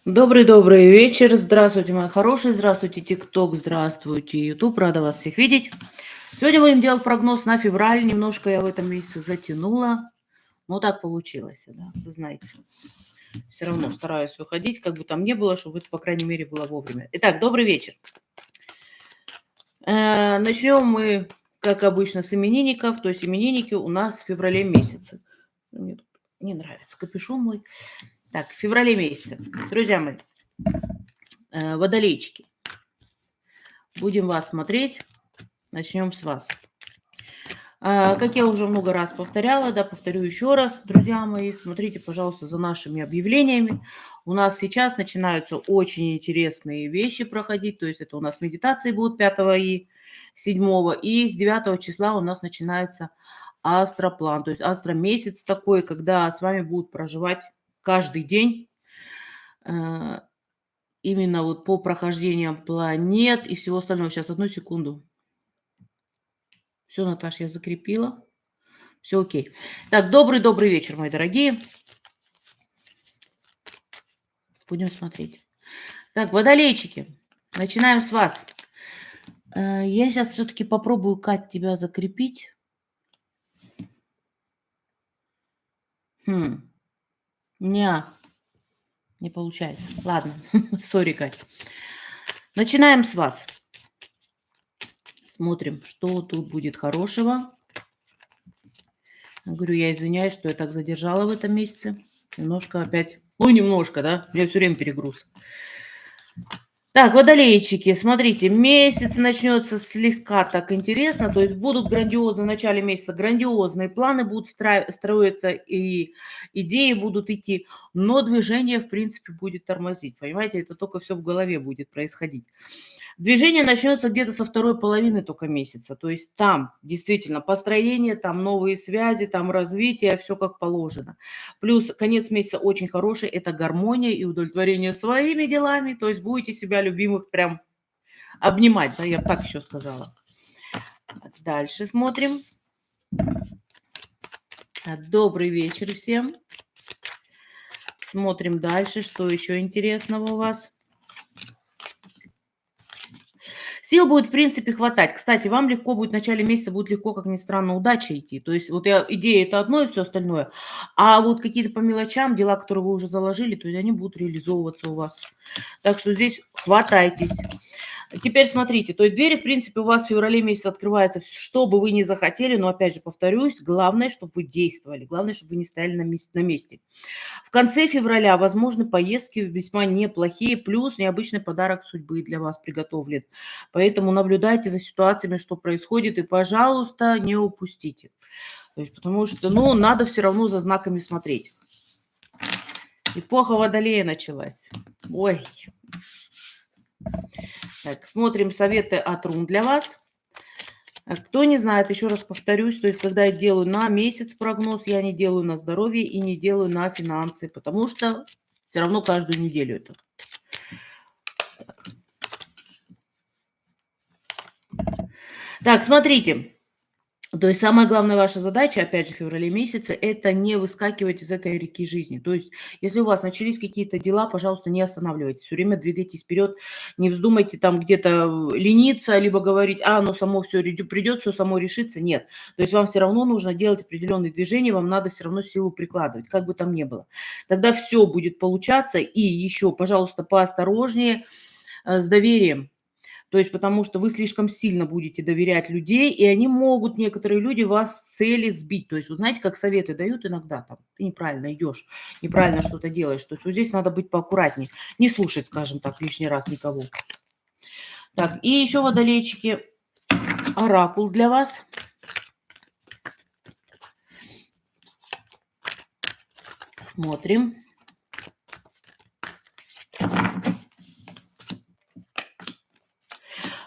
Добрый вечер. Здравствуйте, мои хорошие. Здравствуйте, ТикТок. Здравствуйте, Ютуб. Рада вас всех видеть. Сегодня будем делать прогноз на февраль. Немножко я в этом месяце затянула. Но так получилось, да, вы знаете. Все равно стараюсь выходить, как бы там ни было, чтобы это, по крайней мере, было вовремя. Итак, добрый вечер. Начнем мы, как обычно, с именинников. То есть именинники у нас в феврале месяце. Мне тут не нравится капюшон мой. Так, в феврале месяце. Друзья мои, водолейчики. Будем вас смотреть. Начнем с вас. Как я уже много раз повторяла, да, повторю еще раз, друзья мои, смотрите, пожалуйста, за нашими объявлениями. У нас сейчас начинаются очень интересные вещи проходить, то есть это у нас медитации будут 5 и 7, и с 9 числа у нас начинается астроплан, то есть астромесяц такой, когда с вами будут проживать каждый день именно вот по прохождениям планет и всего остального. Сейчас, одну секунду. Все, Наташ, я закрепила. Все окей. Так, добрый вечер, мои дорогие. Будем смотреть. Так, водолейчики, начинаем с вас. Я сейчас все-таки попробую, Кать, тебя закрепить. Не получается. Ладно, сори, Кать. Начинаем с вас. Смотрим, что тут будет хорошего. Говорю, я извиняюсь, что я так задержала в этом месяце. Немножко опять, немножко, да, у меня все время перегруз. Так, водолейчики, смотрите, месяц начнется слегка так интересно, то есть будут грандиозные, в начале месяца грандиозные планы будут строиться, и идеи будут идти, но движение, в принципе, будет тормозить, понимаете, это только все в голове будет происходить. Движение начнется где-то со второй половины только месяца, то есть там действительно построение, там новые связи, там развитие, все как положено. Плюс конец месяца очень хороший, это гармония и удовлетворение своими делами, то есть будете себя любимых прям обнимать, да, я бы так еще сказала. Дальше смотрим. Добрый вечер всем. Смотрим дальше, что еще интересного у вас. Сил будет, в принципе, хватать. Кстати, вам легко будет в начале месяца, будет легко, как ни странно, удача идти. То есть вот идея – это одно и все остальное. А вот какие-то по мелочам, дела, которые вы уже заложили, то есть они будут реализовываться у вас. Так что здесь хватайтесь. Теперь смотрите, то есть двери, в принципе, у вас в феврале месяце открываются, что бы вы ни захотели, но, опять же, повторюсь, главное, чтобы вы действовали, главное, чтобы вы не стояли на месте. В конце февраля возможны поездки весьма неплохие, плюс необычный подарок судьбы для вас приготовлен. Поэтому наблюдайте за ситуациями, что происходит, и, пожалуйста, не упустите. То есть, потому что, надо все равно за знаками смотреть. Эпоха Водолея началась. Ой. Так, смотрим советы от рун для вас. Кто не знает, еще раз повторюсь, то есть когда я делаю на месяц прогноз, я не делаю на здоровье и не делаю на финансы, потому что все равно каждую неделю это. Так, смотрите. То есть самая главная ваша задача, опять же, в феврале месяце, это не выскакивать из этой реки жизни. То есть если у вас начались какие-то дела, пожалуйста, не останавливайтесь, все время двигайтесь вперед, не вздумайте там где-то лениться, либо говорить, само все придет, все само решится. Нет. То есть вам все равно нужно делать определенные движения, вам надо все равно силу прикладывать, как бы там ни было. Тогда все будет получаться. И еще, пожалуйста, поосторожнее с доверием. То есть потому что вы слишком сильно будете доверять людей, и они могут, некоторые люди, вас с цели сбить. То есть, вы знаете, как советы дают иногда, там, ты неправильно идешь, неправильно что-то делаешь. То есть вот здесь надо быть поаккуратнее, не слушать, скажем так, лишний раз никого. Так, и еще, водолейчики, оракул для вас. Смотрим.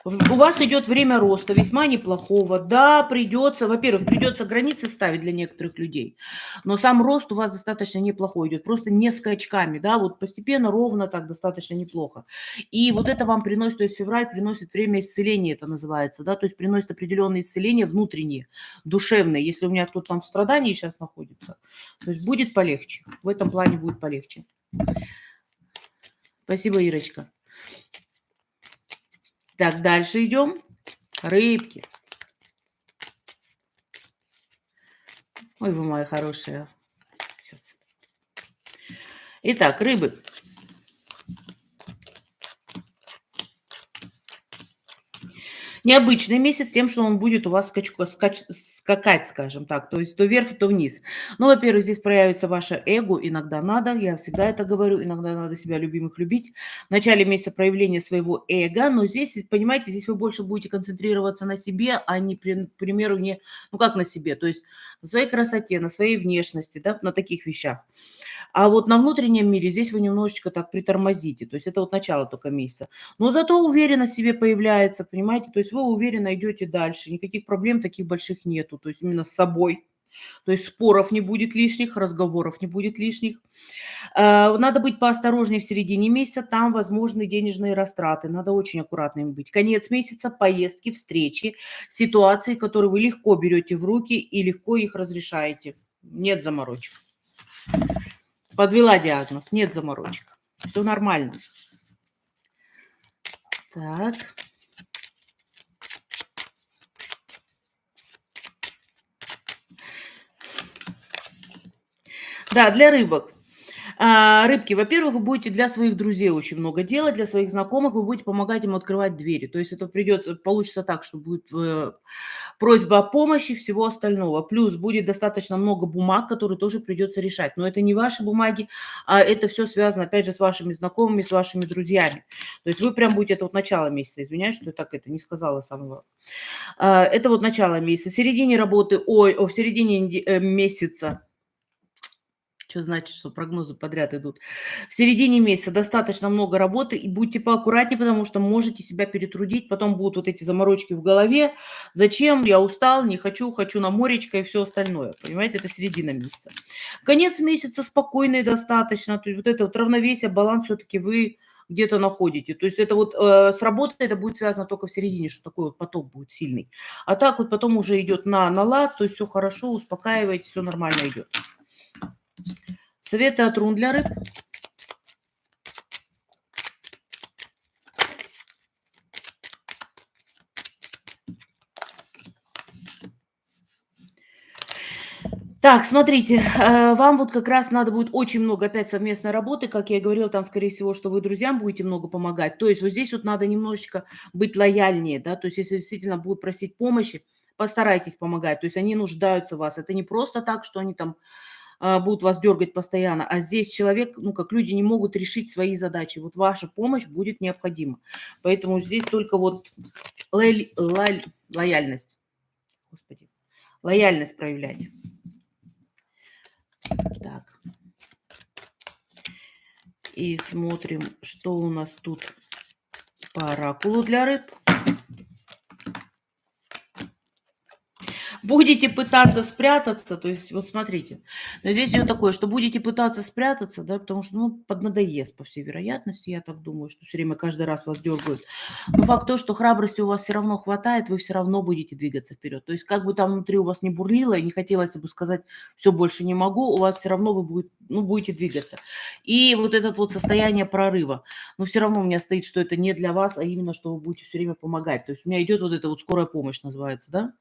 У вас идет время роста, весьма неплохого. Да, во-первых, придется границы ставить для некоторых людей, но сам рост у вас достаточно неплохой идет, просто не скачками, да, вот постепенно, ровно так, достаточно неплохо. И вот это вам приносит, то есть февраль приносит время исцеления, это называется, да, то есть приносит определенные исцеления внутренние, душевные. Если у меня кто-то там в страдании сейчас находится, то есть будет полегче, в этом плане будет полегче. Спасибо, Ирочка. Так, дальше идем. Рыбки. Ой, вы мои хорошие. Сейчас. Итак, рыбы. Необычный месяц тем, что он будет у вас скакать, скажем так, то есть то вверх, то вниз. Ну, во-первых, здесь проявится ваше эго, иногда надо, я всегда это говорю, иногда надо себя любимых любить. В начале месяца проявление своего эго, но здесь, понимаете, здесь вы больше будете концентрироваться на себе, а не, к примеру, не, ну как на себе, то есть на своей красоте, на своей внешности, да, на таких вещах. А вот на внутреннем мире здесь вы немножечко так притормозите, то есть это вот начало только месяца. Но зато уверенность в себе появляется, понимаете, то есть вы уверенно идете дальше, никаких проблем таких больших нету, то есть именно с собой. То есть споров не будет лишних, разговоров не будет лишних. Надо быть поосторожнее в середине месяца, там возможны денежные растраты, надо очень аккуратными быть. Конец месяца, поездки, встречи, ситуации, которые вы легко берете в руки и легко их разрешаете. Нет заморочек. Подвела диагноз, нет заморочек. Все нормально. Так. Да, для рыбок. Рыбки, во-первых, вы будете для своих друзей очень много делать, для своих знакомых вы будете помогать им открывать двери. То есть это получится так, что будет просьба о помощи, всего остального. Плюс будет достаточно много бумаг, которые тоже придется решать. Но это не ваши бумаги, а это все связано, опять же, с вашими знакомыми, с вашими друзьями. То есть вы прям будете, это вот начало месяца, извиняюсь, что я так это не сказала самого. Это вот начало месяца. В середине работы, в середине месяца, что значит, что прогнозы подряд идут. В середине месяца достаточно много работы, и будьте поаккуратнее, потому что можете себя перетрудить, потом будут вот эти заморочки в голове. Зачем? Я устал, не хочу, хочу на моречко и все остальное. Понимаете, это середина месяца. Конец месяца спокойный достаточно, то есть вот это вот равновесие, баланс все-таки вы где-то находите. То есть это вот с работой это будет связано только в середине, что такой вот поток будет сильный. А так вот потом уже идет на лад, то есть все хорошо, успокаиваете, все нормально идет. Советы от рун для рыб. Так, смотрите, вам вот как раз надо будет очень много опять совместной работы, как я и говорила, там, скорее всего, что вы друзьям будете много помогать. То есть вот здесь вот надо немножечко быть лояльнее, да, то есть если действительно будут просить помощи, постарайтесь помогать, то есть они нуждаются в вас. Это не просто так, что они там будут вас дергать постоянно, а здесь человек, ну, как люди не могут решить свои задачи. Вот ваша помощь будет необходима. Поэтому здесь только вот лояльность. Господи, лояльность проявлять. Так. И смотрим, что у нас тут по оракулу для рыб. Будете пытаться спрятаться, то есть вот смотрите, но здесь идет такое, что будете пытаться спрятаться, да, потому что, ну, поднадоест, по всей вероятности, я так думаю, что все время каждый раз вас дергают. Но факт то, что храбрости у вас все равно хватает, вы все равно будете двигаться вперед. То есть как бы там внутри у вас не бурлило, и не хотелось бы сказать, все больше не могу, у вас все равно вы будете двигаться. И вот это вот состояние прорыва, но все равно у меня стоит, что это не для вас, а именно, что вы будете все время помогать. То есть у меня идет вот эта вот скорая помощь называется, да?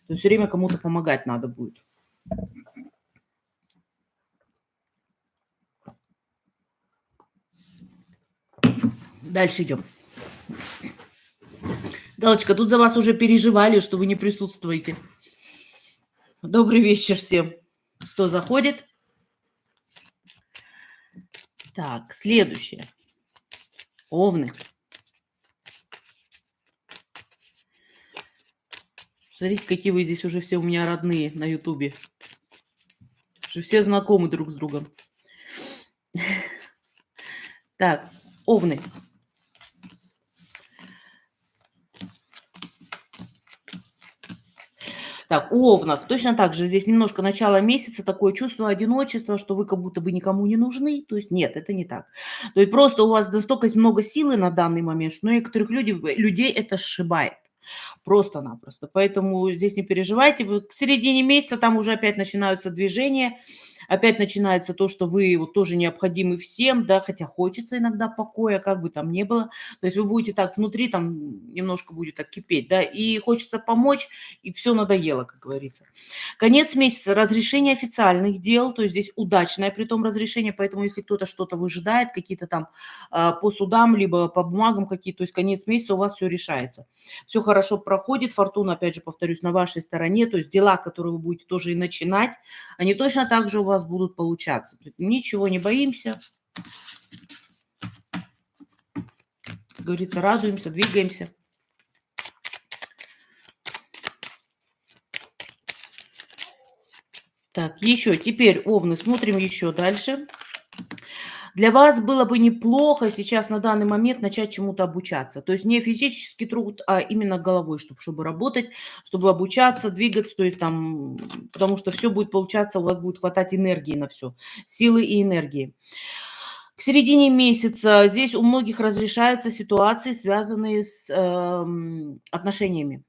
То есть все время кому-то помогать надо будет. Дальше идем. Галочка, тут за вас уже переживали, что вы не присутствуете. Добрый вечер всем, кто заходит. Так, следующее. Овны. Смотрите, какие вы здесь уже все у меня родные на Ютубе. Уже все знакомы друг с другом. Так, овны. Так, у овнов точно так же. Здесь немножко начало месяца, такое чувство одиночества, что вы как будто бы никому не нужны. То есть нет, это не так. То есть просто у вас настолько много силы на данный момент, что некоторых людей это сшибает. Просто-напросто. Поэтому здесь не переживайте. К середине месяца там уже опять начинаются движения, опять начинается то, что вы вот тоже необходимы всем, да, хотя хочется иногда покоя, как бы там ни было. То есть вы будете так внутри, там немножко будет так кипеть, да, и хочется помочь, и все надоело, как говорится. Конец месяца, разрешение официальных дел, то есть здесь удачное при том разрешение, поэтому если кто-то что-то выжидает, какие-то там по судам, либо по бумагам какие-то, то есть конец месяца у вас все решается. Все хорошо проходит, фортуна, опять же, повторюсь, на вашей стороне, то есть дела, которые вы будете тоже и начинать, они точно так же у вас будут получаться. Ничего не боимся, как говорится, радуемся, двигаемся. Так, еще, теперь овны, смотрим еще дальше. Для вас было бы неплохо сейчас на данный момент начать чему-то обучаться. То есть не физический труд, а именно головой, чтобы работать, чтобы обучаться, двигаться, то есть там, потому что все будет получаться, у вас будет хватать энергии на все, силы и энергии. К середине месяца здесь у многих разрешаются ситуации, связанные с отношениями.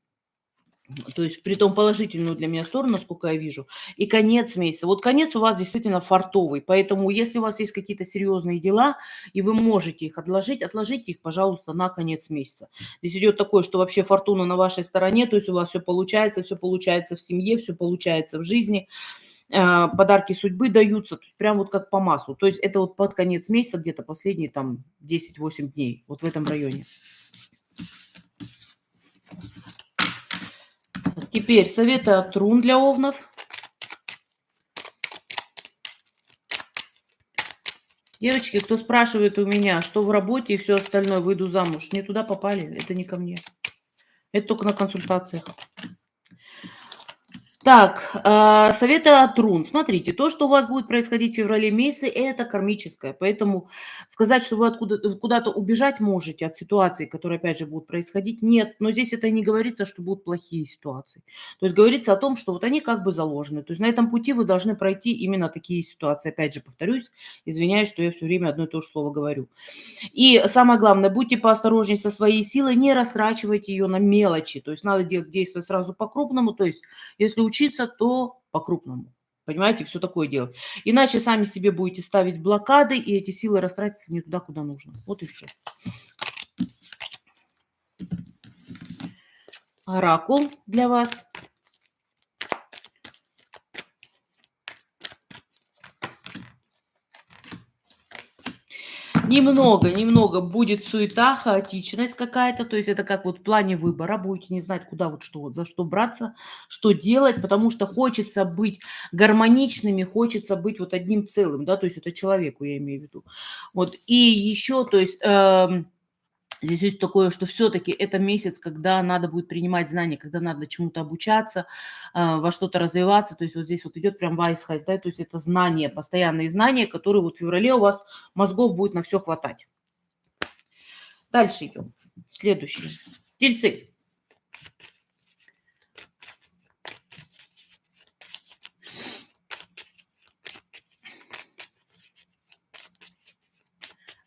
То есть при том положительную для меня сторону, насколько я вижу. И конец месяца. Вот конец у вас действительно фартовый, поэтому если у вас есть какие-то серьезные дела, и вы можете их отложить, отложите их, пожалуйста, на конец месяца. Здесь идет такое, что вообще фортуна на вашей стороне, то есть у вас все получается в семье, все получается в жизни, подарки судьбы даются, то есть прям вот как по маслу. То есть это вот под конец месяца, где-то последние там 10-8 дней, вот в этом районе. Теперь советы от рун для овнов. Девочки, кто спрашивает у меня, что в работе и все остальное, выйду замуж, не туда попали, это не ко мне. Это только на консультациях. Так, советы от рун. Смотрите, то, что у вас будет происходить в феврале месяце, это кармическое. Поэтому сказать, что вы куда-то убежать можете от ситуаций, которые, опять же, будут происходить, нет. Но здесь это не говорится, что будут плохие ситуации. То есть говорится о том, что вот они как бы заложены. То есть на этом пути вы должны пройти именно такие ситуации. Опять же, повторюсь, извиняюсь, что я все время одно и то же слово говорю. И самое главное, будьте поосторожнее со своей силой, не растрачивайте ее на мелочи. То есть надо действовать сразу по-крупному. То есть если учиться, то по-крупному. Понимаете, все такое делать. Иначе сами себе будете ставить блокады, и эти силы растратятся не туда, куда нужно. Вот и все. Оракул для вас. Немного будет суета, хаотичность какая-то. То есть это как вот в плане выбора. Будете не знать, куда вот что, вот за что браться, что делать, потому что хочется быть гармоничными, хочется быть вот одним целым, да, то есть это человеку, я имею в виду. Вот, и еще, то есть здесь есть такое, что все-таки это месяц, когда надо будет принимать знания, когда надо чему-то обучаться, во что-то развиваться. То есть вот здесь вот идет прям вайсхайт, да, то есть это знания, постоянные знания, которые вот в феврале у вас мозгов будет на все хватать. Дальше идем. Следующий. Тельцы.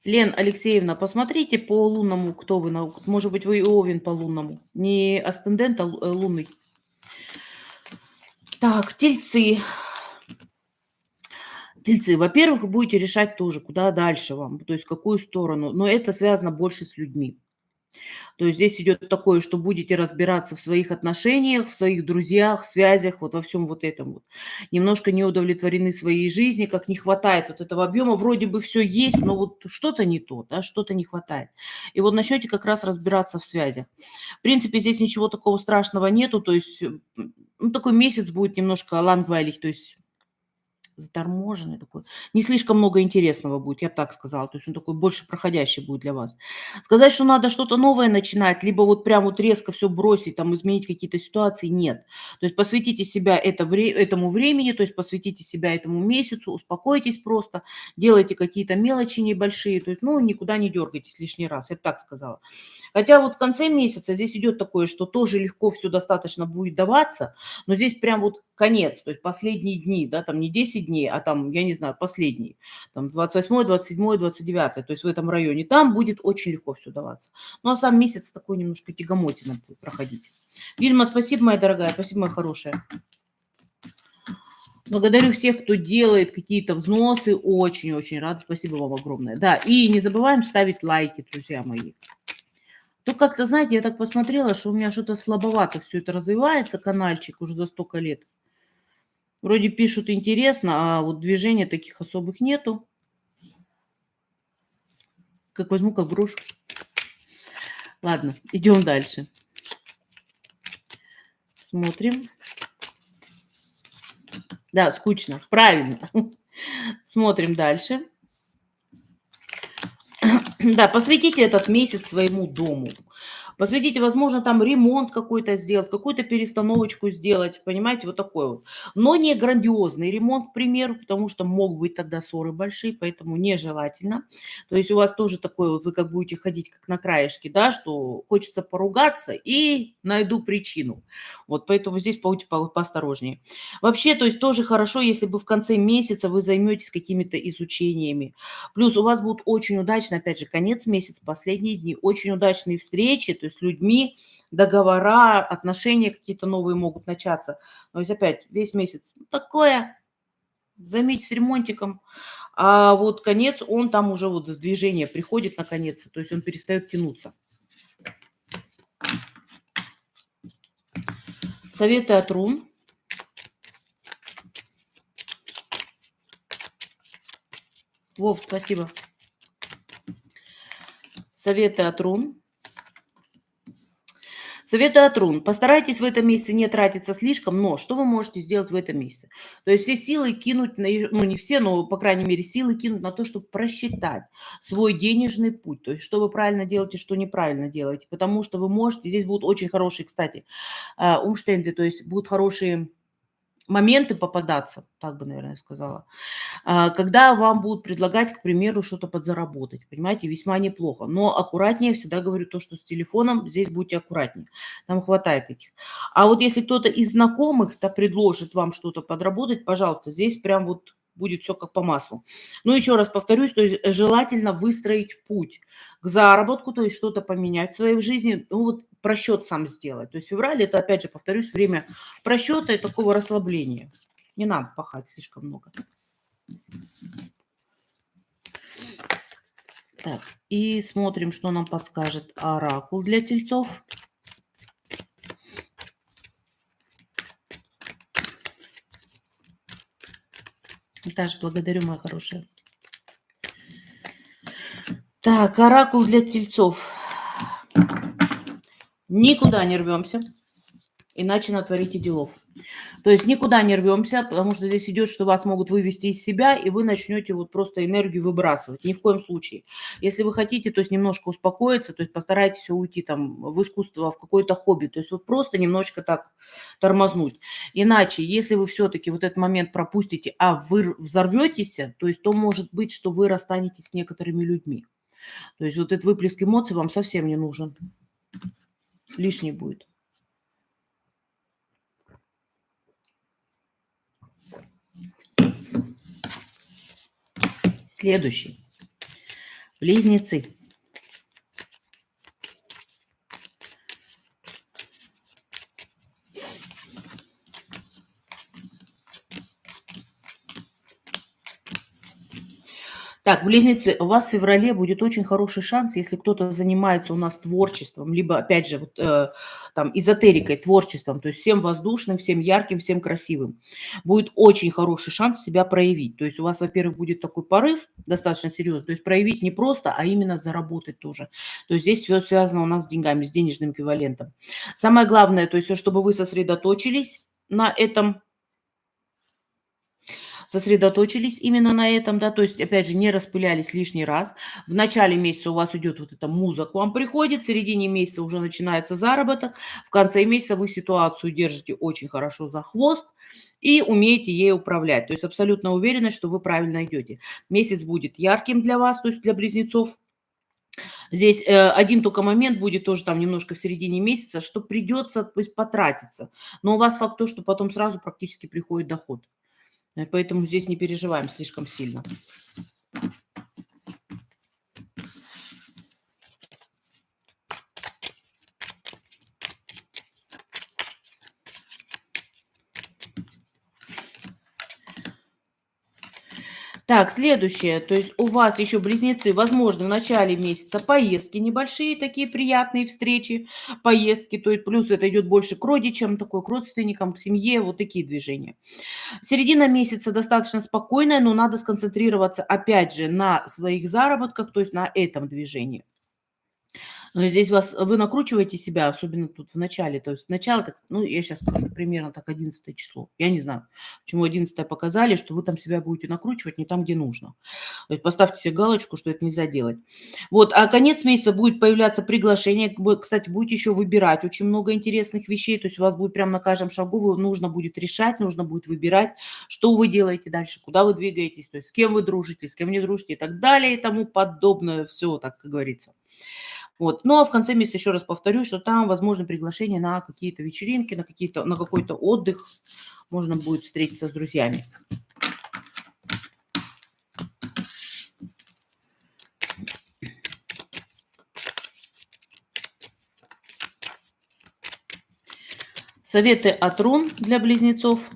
Лен Алексеевна, посмотрите по лунному, кто вы. Может быть, вы и Овен по лунному. Не асцендент, а лунный. Так, тельцы. Тельцы, во-первых, вы будете решать тоже, куда дальше вам, то есть в какую сторону. Но это связано больше с людьми. То есть здесь идет такое, что будете разбираться в своих отношениях, в своих друзьях, связях, вот во всем вот этом вот. Немножко не удовлетворены своей жизни, как не хватает вот этого объема. Вроде бы все есть, но вот что-то не то, да, что-то не хватает. И вот начнете как раз разбираться в связях. В принципе, здесь ничего такого страшного нету, то есть ну, такой месяц будет немножко лангвайлих, то есть заторможенный такой. Не слишком много интересного будет, я бы так сказала. То есть он такой больше проходящий будет для вас. Сказать, что надо что-то новое начинать, либо вот прям вот резко все бросить, там изменить какие-то ситуации, нет. То есть посвятите себя этому времени, то есть посвятите себя этому месяцу, успокойтесь просто, делайте какие-то мелочи небольшие, то есть, ну, никуда не дергайтесь лишний раз, я бы так сказала. Хотя вот в конце месяца здесь идет такое, что тоже легко все достаточно будет даваться, но здесь прям вот конец, то есть последние дни, да, там не 10 дней, а там, я не знаю, последние, там 28, 27, 29, то есть в этом районе, там будет очень легко все даваться. Ну, а сам месяц такой немножко тягомотина будет проходить. Вильма, спасибо, моя дорогая, спасибо, моя хорошая. Благодарю всех, кто делает какие-то взносы. Очень-очень рад. Спасибо вам огромное. Да, и не забываем ставить лайки, друзья мои. То как-то, знаете, я так посмотрела, что у меня что-то слабовато все это развивается, канальчик уже за столько лет. Вроде пишут интересно, а вот движения таких особых нету. Как возьму, как брошу. Ладно, идем дальше. Смотрим. Да, скучно. Правильно. Смотрим дальше. Да, посвятите этот месяц своему дому. Посвятите, возможно, там ремонт какой-то сделать, какую-то перестановочку сделать, понимаете, вот такой вот. Но не грандиозный ремонт, к примеру, потому что могут быть тогда ссоры большие, поэтому нежелательно. То есть у вас тоже такой вот, вы как будете ходить как на краешке, да, что хочется поругаться и найду причину. Вот поэтому здесь будьте поосторожнее. Вообще, то есть тоже хорошо, если бы в конце месяца вы займетесь какими-то изучениями. Плюс у вас будут очень удачно, опять же, конец месяца, последние дни, очень удачные встречи, то есть с людьми, договора, отношения какие-то новые могут начаться. То есть опять весь месяц такое, займитесь ремонтиком, а вот конец, он там уже вот в движение приходит наконец-то, то есть он перестает тянуться. Советы от рун. Вов, спасибо. Советы от рун. Советы от рун. Постарайтесь в этом месяце не тратиться слишком, но что вы можете сделать в этом месяце? То есть все силы кинуть, ну не все, но по крайней мере силы кинуть на то, чтобы просчитать свой денежный путь. То есть что вы правильно делаете, что неправильно делаете. Потому что вы можете, здесь будут очень хорошие, кстати, умштенды, то есть будут хорошие моменты попадаться, так бы, наверное, сказала, когда вам будут предлагать, к примеру, что-то подзаработать, понимаете, весьма неплохо. Но аккуратнее, всегда говорю то, что с телефоном, здесь будьте аккуратнее, там хватает этих. А вот если кто-то из знакомых-то предложит вам что-то подработать, пожалуйста, здесь прям вот будет все как по маслу. Ну, еще раз повторюсь, то есть желательно выстроить путь к заработку, то есть что-то поменять в своей жизни, ну вот просчет сам сделать. То есть февраль это, опять же, повторюсь, время просчета и такого расслабления. Не надо пахать слишком много. Так, и смотрим, что нам подскажет оракул для тельцов. Наташа, благодарю, моя хорошая. Так, оракул для тельцов. Никуда не рвемся, иначе натворите делов. То есть никуда не рвемся, потому что здесь идет, что вас могут вывести из себя, и вы начнете вот просто энергию выбрасывать. Ни в коем случае. Если вы хотите, то есть немножко успокоиться, то есть постарайтесь уйти там в искусство, в какое-то хобби. То есть вот просто немножко так тормознуть. Иначе, если вы все-таки вот этот момент пропустите, а вы взорветесь, то есть то может быть, что вы расстанетесь с некоторыми людьми. То есть вот этот выплеск эмоций вам совсем не нужен. Лишний будет. Следующий. Близнецы. Так, близнецы, у вас в феврале будет очень хороший шанс, если кто-то занимается у нас творчеством, либо, опять же, вот, там, эзотерикой, творчеством, то есть всем воздушным, всем ярким, всем красивым. Будет очень хороший шанс себя проявить. То есть у вас, во-первых, будет такой порыв достаточно серьезный, то есть проявить не просто, а именно заработать тоже. То есть здесь все связано у нас с деньгами, с денежным эквивалентом. Самое главное, то есть, чтобы вы сосредоточились на этом, сосредоточились именно на этом, да, то есть, опять же, не распылялись лишний раз. В начале месяца у вас идет вот эта муза к вам приходит, в середине месяца уже начинается заработок, в конце месяца вы ситуацию держите очень хорошо за хвост и умеете ей управлять. То есть абсолютно уверена, что вы правильно идете. Месяц будет ярким для вас, то есть для близнецов. Здесь один только момент будет тоже там немножко в середине месяца, что придется, то есть, потратиться. Но у вас факт то, что потом сразу практически приходит доход. Поэтому здесь не переживаем слишком сильно. Так, следующее. То есть у вас еще близнецы, возможно, в начале месяца поездки небольшие, такие приятные встречи, поездки. То есть плюс это идет больше к родичам, такой к родственникам, к семье, вот такие движения. Середина месяца достаточно спокойная, но надо сконцентрироваться опять же на своих заработках, то есть на этом движении. Но здесь вы накручиваете себя, особенно тут в начале. То есть начало, так, ну, я сейчас скажу, примерно так 11 число. Я не знаю, почему 11 показали, что вы там себя будете накручивать не там, где нужно. То есть поставьте себе галочку, что это нельзя делать. Вот, а конец месяца будет появляться приглашение. Кстати, будете еще выбирать очень много интересных вещей. То есть у вас будет прямо на каждом шагу, нужно будет решать, нужно будет выбирать, что вы делаете дальше, куда вы двигаетесь, то есть с кем вы дружите, с кем не дружите и так далее и тому подобное. Все, так как говорится. Вот. Ну, а в конце месяца, еще раз повторюсь, что там возможно приглашение на какие-то вечеринки, на какой-то отдых. Можно будет встретиться с друзьями. Советы от рун для близнецов.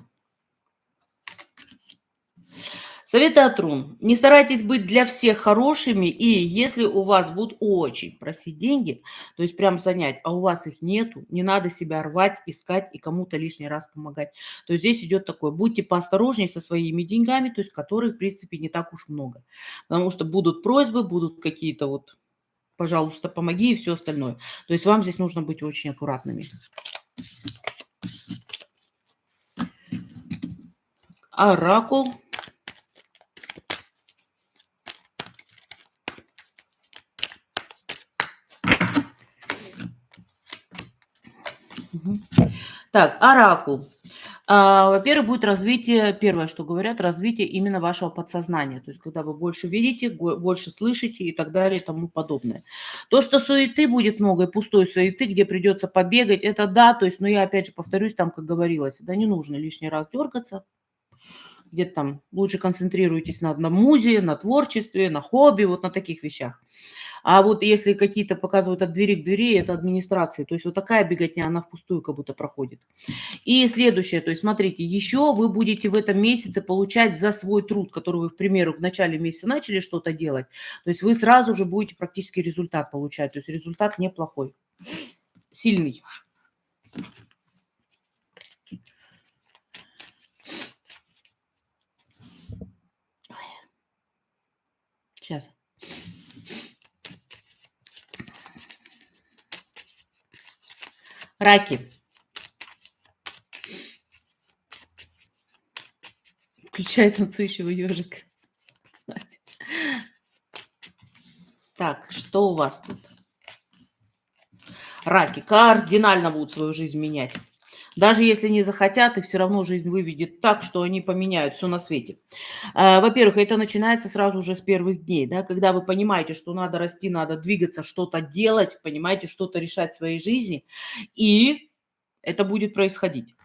Советы от рун. Не старайтесь быть для всех хорошими, и если у вас будут очень просить деньги, то есть прям занять, а у вас их нету, не надо себя рвать, искать и кому-то лишний раз помогать. То есть здесь идет такое, будьте поосторожнее со своими деньгами, то есть которых, в принципе, не так уж много. Потому что будут просьбы, будут какие-то вот, пожалуйста, помоги и все остальное. То есть вам здесь нужно быть очень аккуратными. Оракул. Так, оракул. Во-первых, будет развитие, первое, что говорят, развитие именно вашего подсознания. То есть когда вы больше видите, больше слышите и так далее и тому подобное. То, что суеты будет много и пустой суеты, где придется побегать, это да, то есть, но я опять же повторюсь, там, как говорилось, да не нужно лишний раз дергаться, где-то там лучше концентрируйтесь на музе, на творчестве, на хобби, вот на таких вещах. А вот если какие-то показывают от двери к двери, это администрации. То есть вот такая беготня, она впустую как будто проходит. И следующее, то есть смотрите, еще вы будете в этом месяце получать за свой труд, который вы, к примеру, в начале месяца начали что-то делать, то есть вы сразу же будете практически результат получать. То есть результат неплохой, сильный. Сейчас. Раки. Включая танцующего ежика. Так, что у вас тут? Раки кардинально будут свою жизнь менять. Даже если не захотят, их все равно жизнь выведет так, что они поменяют все на свете. Во-первых, это начинается сразу же с первых дней, да, когда вы понимаете, что надо расти, надо двигаться, что-то делать, понимаете, что-то решать в своей жизни, и это будет происходить.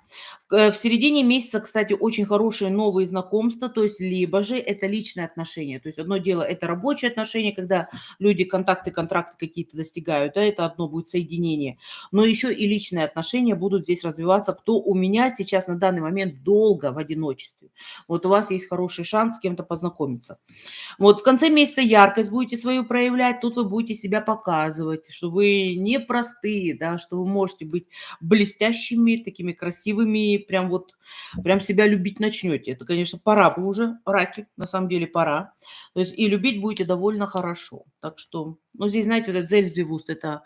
В середине месяца, кстати, очень хорошие новые знакомства, то есть либо же это личные отношения. То есть одно дело- это рабочие отношения, когда люди контакты, контракты какие-то достигают, да, это одно будет соединение. Но еще и личные отношения будут здесь развиваться. Кто у меня сейчас на данный момент долго в одиночестве. Вот у вас есть хороший шанс с кем-то познакомиться. Вот в конце месяца яркость будете свою проявлять, тут вы будете себя показывать, что вы не простые, да, что вы можете быть блестящими, такими красивыми, прям вот, прям себя любить начнете. Это, конечно, пора бы уже, раки, на самом деле пора. То есть и любить будете довольно хорошо. Так что, ну, здесь, знаете, вот этот Selbstbewusst, это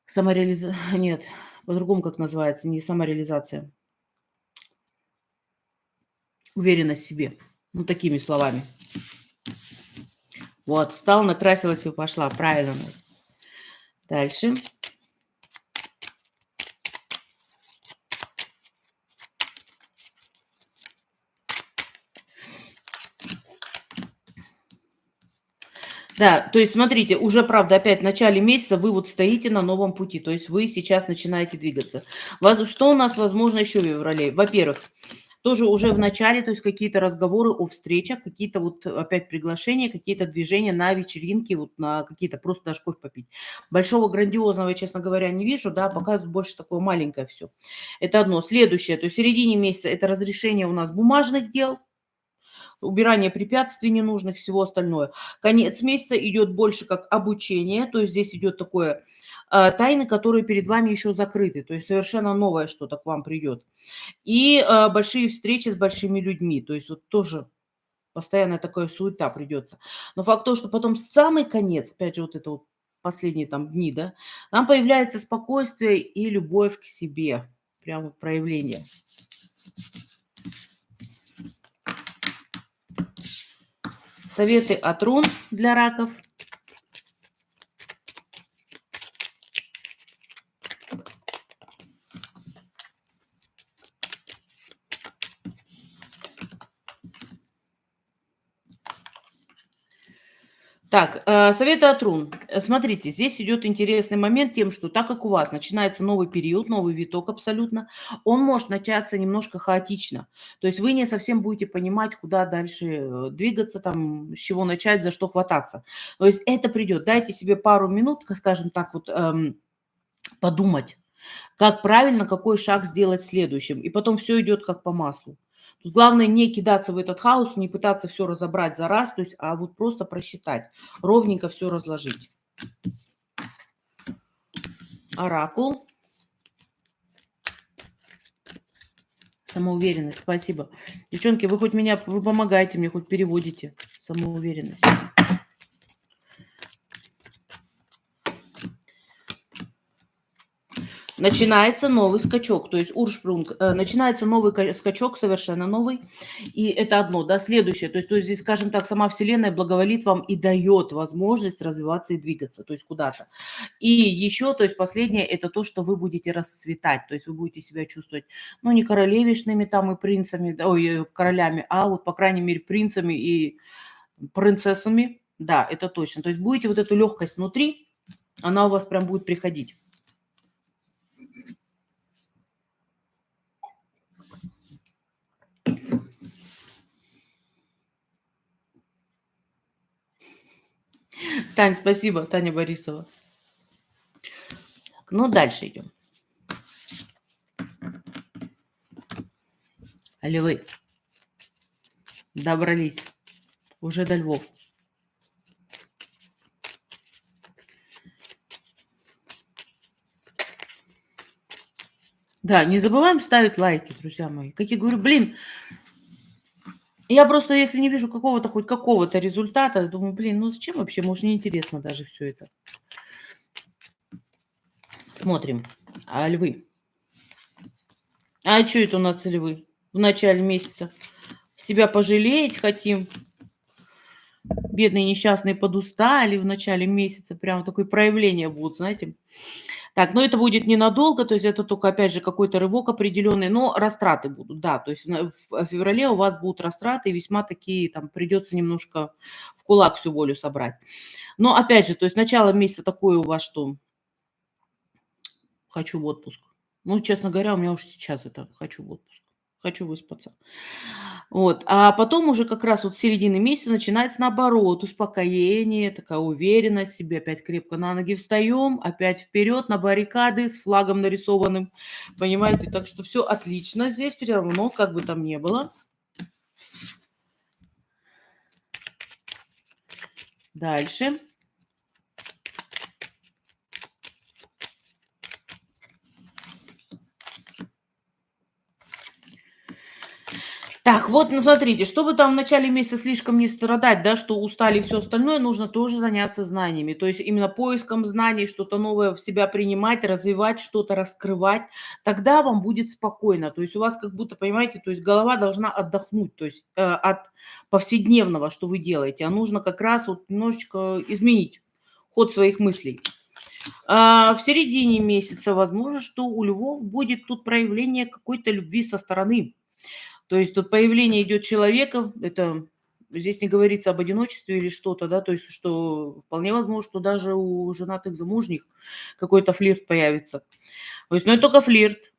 самореализация, нет, по-другому как называется, не самореализация, уверенность в себе. Ну, такими словами. Вот, встала, накрасилась и пошла. Правильно. Дальше. Да, то есть смотрите, уже, правда, опять в начале месяца вы вот стоите на новом пути, то есть вы сейчас начинаете двигаться. Что у нас возможно еще в феврале? Во-первых, тоже уже в начале, то есть какие-то разговоры о встречах, какие-то вот опять приглашения, какие-то движения на вечеринки, вот на какие-то просто даже кофе попить. Большого грандиозного, я, честно говоря, не вижу, да, показывают больше такое маленькое все. Это одно. Следующее, то есть в середине месяца это разрешение у нас бумажных дел, убирание препятствий ненужных, всего остальное. Конец месяца идет больше как обучение, то есть здесь идет такое тайны, которые перед вами еще закрыты, то есть совершенно новое что-то к вам придет. И большие встречи с большими людьми, то есть вот тоже постоянная такая суета придется. Но факт то, что потом самый конец, опять же, вот это вот последние там дни, да, там появляется спокойствие и любовь к себе. Прям вот проявление. Советы от рун для раков. Так, советы от рун. Смотрите, здесь идет интересный момент тем, что так как у вас начинается новый период, новый виток абсолютно, он может начаться немножко хаотично. То есть вы не совсем будете понимать, куда дальше двигаться, там, с чего начать, за что хвататься. То есть это придет. Дайте себе пару минут, скажем так, вот подумать, как правильно, какой шаг сделать следующим. И потом все идет как по маслу. Тут главное не кидаться в этот хаос, не пытаться все разобрать за раз, то есть, а вот просто просчитать, ровненько все разложить. Оракул. Самоуверенность, спасибо. Девчонки, вы помогаете мне, хоть переводите. Самоуверенность. Начинается новый скачок, то есть Уршпрунг, начинается новый скачок, совершенно новый, и это одно, да. Следующее, то есть здесь, скажем так, сама Вселенная благоволит вам и дает возможность развиваться и двигаться, то есть куда-то. И еще, то есть последнее, это то, что вы будете расцветать, то есть вы будете себя чувствовать, ну, не королевишными там и принцами, да, ой, королями, а вот, по крайней мере, принцами и принцессами, да, это точно. То есть будете вот эту легкость внутри, она у вас прям будет приходить. Тань, спасибо, Таня Борисова. Ну, дальше идем. Львы. Добрались. Уже до львов. Да, не забываем ставить лайки, друзья мои. Как я говорю, блин, я просто, если не вижу какого-то, хоть какого-то результата, думаю, блин, ну зачем вообще? Может, неинтересно даже все это. Смотрим. Львы. А что это у нас львы? В начале месяца. Себя пожалеть хотим. Бедные несчастные подустали в начале месяца. Прям такое проявление будут, знаете. Так, но это будет ненадолго, то есть это только, опять же, какой-то рывок определенный, но растраты будут, да, то есть в феврале у вас будут растраты, и весьма такие, там, придется немножко в кулак всю волю собрать. Но, опять же, то есть начало месяца такое у вас, что хочу в отпуск. Ну, честно говоря, у меня уже сейчас это хочу в отпуск, хочу выспаться. Вот, а потом уже как раз вот с середины месяца начинается наоборот, успокоение, такая уверенность в себе, опять крепко на ноги встаем, опять вперед на баррикады с флагом нарисованным, понимаете, так что все отлично здесь, все равно, как бы там ни было. Дальше. Так, вот, ну, смотрите, чтобы там в начале месяца слишком не страдать, да, что устали и все остальное, нужно тоже заняться знаниями. То есть именно поиском знаний, что-то новое в себя принимать, развивать, что-то раскрывать. Тогда вам будет спокойно. То есть у вас как будто, понимаете, то есть голова должна отдохнуть, то есть от повседневного, что вы делаете. А нужно как раз вот немножечко изменить ход своих мыслей. В середине месяца, возможно, что у львов будет тут проявление какой-то любви со стороны. То есть тут появление идет человека, это здесь не говорится об одиночестве или что-то, да, то есть что вполне возможно, что даже у женатых замужних какой-то флирт появится. То есть, но это только флирт.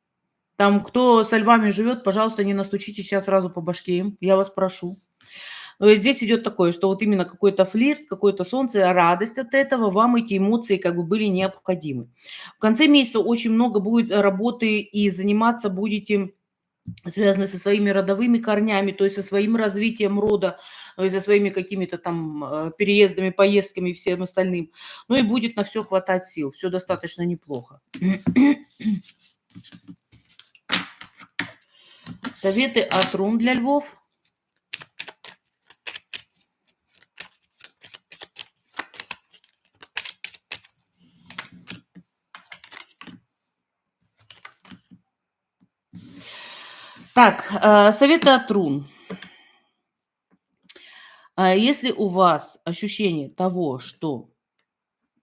Там кто со львами живет, пожалуйста, не настучите сейчас сразу по башке им, я вас прошу. То есть здесь идет такое, что вот именно какой-то флирт, какое-то солнце, радость от этого, вам эти эмоции как бы были необходимы. В конце месяца очень много будет работы и заниматься будете связанные со своими родовыми корнями, то есть со своим развитием рода, то есть со своими какими-то там переездами, поездками и всем остальным. Ну и будет на все хватать сил. Все достаточно неплохо. Советы от рун для львов. Так, советы от рун. Если у вас ощущение того, что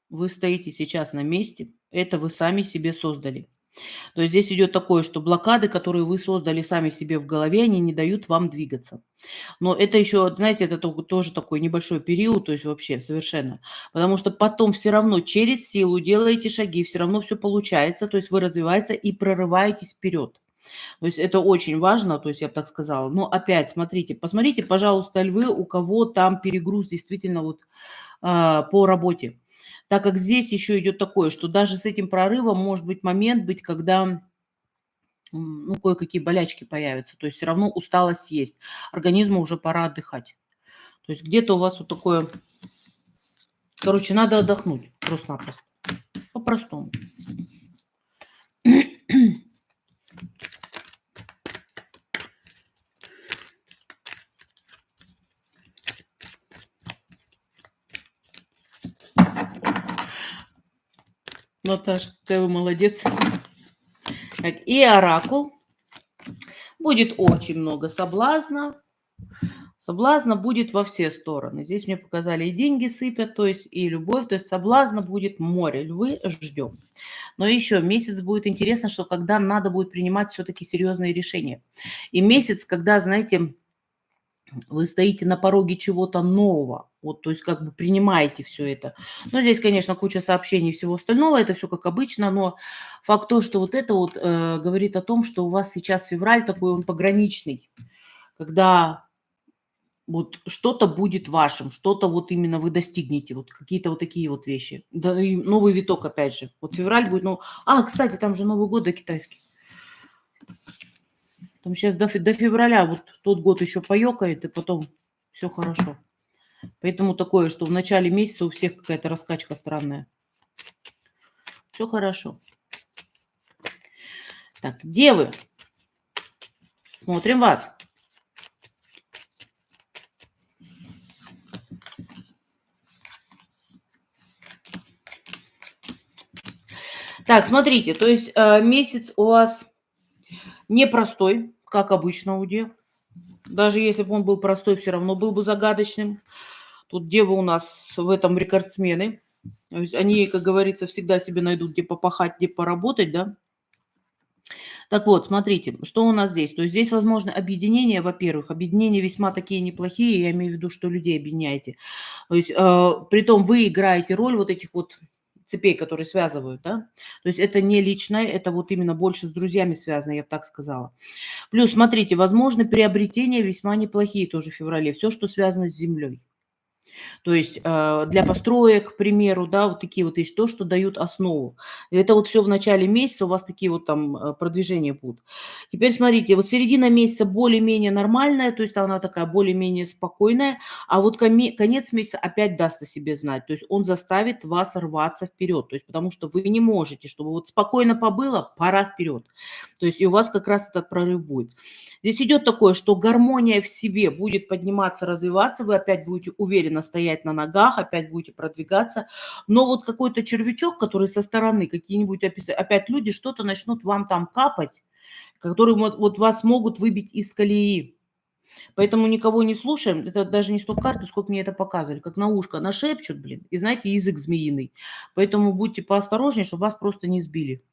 вы стоите сейчас на месте, это вы сами себе создали. То есть здесь идет такое, что блокады, которые вы создали сами себе в голове, они не дают вам двигаться. Но это еще, знаете, это тоже такой небольшой период, то есть вообще совершенно. Потому что потом все равно через силу делаете шаги, все равно все получается, то есть вы развиваетесь и прорываетесь вперед. То есть это очень важно, то есть я бы так сказала. Но опять, смотрите, посмотрите, пожалуйста, львы, у кого там перегруз действительно вот по работе. Так как здесь еще идет такое, что даже с этим прорывом может быть момент быть, когда ну, кое-какие болячки появятся. То есть все равно усталость есть. Организму уже пора отдыхать. То есть где-то у вас вот такое... Короче, надо отдохнуть просто-напросто. По-простому. Наташа, какая вы молодец. Так, и оракул. Будет очень много соблазна. Соблазна будет во все стороны. Здесь мне показали и деньги сыпят, то есть и любовь, то есть соблазна будет море. Львы ждем. Но еще месяц будет интересно, что когда надо будет принимать все-таки серьезные решения. И месяц, когда, знаете, вы стоите на пороге чего-то нового, вот, то есть как бы принимаете все это. Ну, здесь, конечно, куча сообщений и всего остального, это все как обычно, но факт то, что вот это вот говорит о том, что у вас сейчас февраль такой, он пограничный, когда вот что-то будет вашим, что-то вот именно вы достигнете, вот какие-то вот такие вот вещи. Да, и новый виток, опять же. Вот февраль будет, ну... кстати, там же Новый год, да, китайский. Там сейчас до февраля вот тот год еще поёкает, и потом все хорошо. Поэтому такое, что в начале месяца у всех какая-то раскачка странная. Все хорошо. Так, девы, смотрим вас. Так, смотрите, то есть месяц у вас непростой, как обычно у дев. Даже если бы он был простой, все равно был бы загадочным. Тут девы у нас в этом рекордсмены. То есть они, как говорится, всегда себе найдут, где попахать, где поработать, да. Так вот, смотрите, что у нас здесь. То есть здесь возможно объединение, во-первых. Объединения весьма такие неплохие, я имею в виду, что людей объединяете. То есть притом вы играете роль вот этих вот цепей, которые связывают, да. То есть это не личное, это вот именно больше с друзьями связано, я бы так сказала. Плюс, смотрите, возможно приобретения весьма неплохие тоже в феврале. Все, что связано с землей. То есть для построек, к примеру, да, вот такие вот вещи, то, что дают основу. Это вот все в начале месяца у вас такие вот там продвижения будут. Теперь смотрите, вот середина месяца более-менее нормальная, то есть она такая более-менее спокойная, а вот конец месяца опять даст о себе знать. То есть он заставит вас рваться вперед, то есть потому что вы не можете, чтобы вот спокойно побыло, пора вперед. То есть и у вас как раз этот прорыв будет. Здесь идет такое, что гармония в себе будет подниматься, развиваться, вы опять будете уверенно стоять на ногах, опять будете продвигаться, но вот какой-то червячок, который со стороны, какие-нибудь опять люди что-то начнут вам там капать, которые вот вас могут выбить из колеи. Поэтому никого не слушаем. Это даже не столько карты, сколько мне это показывали. Как на ушко нашепчут, блин, и знаете, язык змеиный. Поэтому будьте поосторожнее, чтобы вас просто не сбили.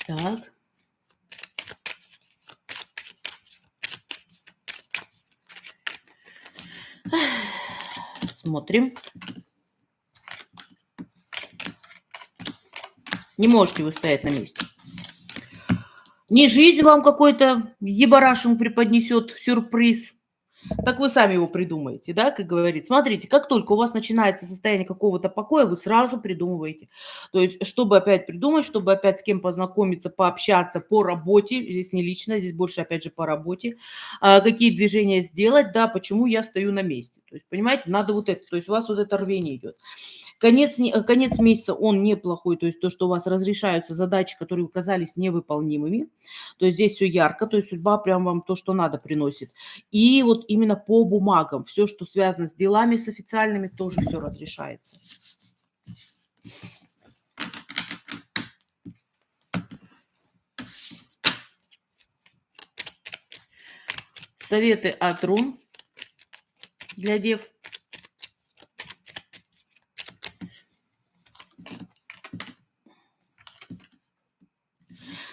Так. Смотрим. Не можете вы стоять на месте. Не жизнь вам какой-то ебарашин преподнесет сюрприз, Так вы сами его придумаете, да, как говорится. Смотрите, как только у вас начинается состояние какого-то покоя, вы сразу придумываете. То есть, чтобы опять придумать, чтобы опять с кем познакомиться, пообщаться по работе, здесь не лично, здесь больше, опять же, по работе, какие движения сделать, да, почему я стою на месте. То есть, понимаете, надо вот это, то есть у вас вот это рвение идет. Конец месяца, он неплохой, то есть то, что у вас разрешаются задачи, которые казались невыполнимыми, то есть здесь все ярко, то есть судьба прям вам то, что надо, приносит. И вот именно по бумагам, все, что связано с делами, с официальными, тоже все разрешается. Советы от рун для дев.